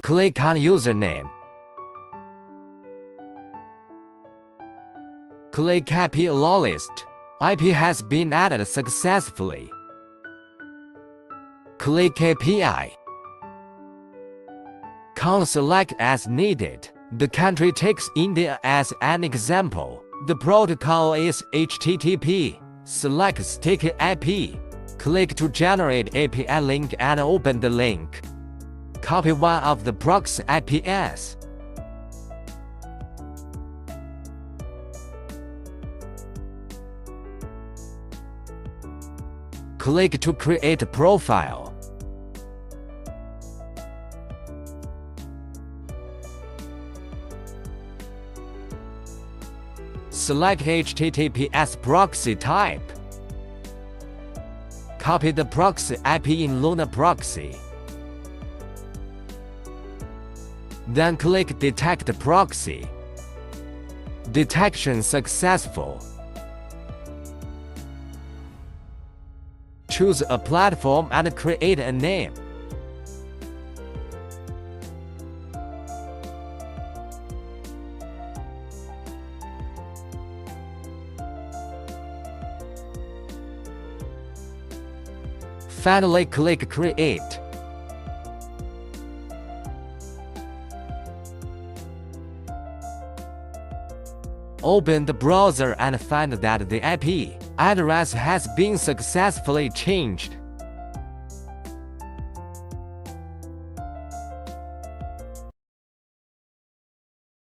Click on username. Click IP allow list. IP has been added successfully. Click API. Count select as needed. The country takes India as an example. The protocol is HTTP. Select sticky IP. Click to generate API link and open the link. Copy one of the proxy IPs. Click to create a profile. Select HTTPS proxy type. Copy the proxy IP in Lunaproxy. Then click Detect Proxy. Detection successful. Choose a platform and create a name. Finally, click Create. Open the browser and find that the IP address has been successfully changed.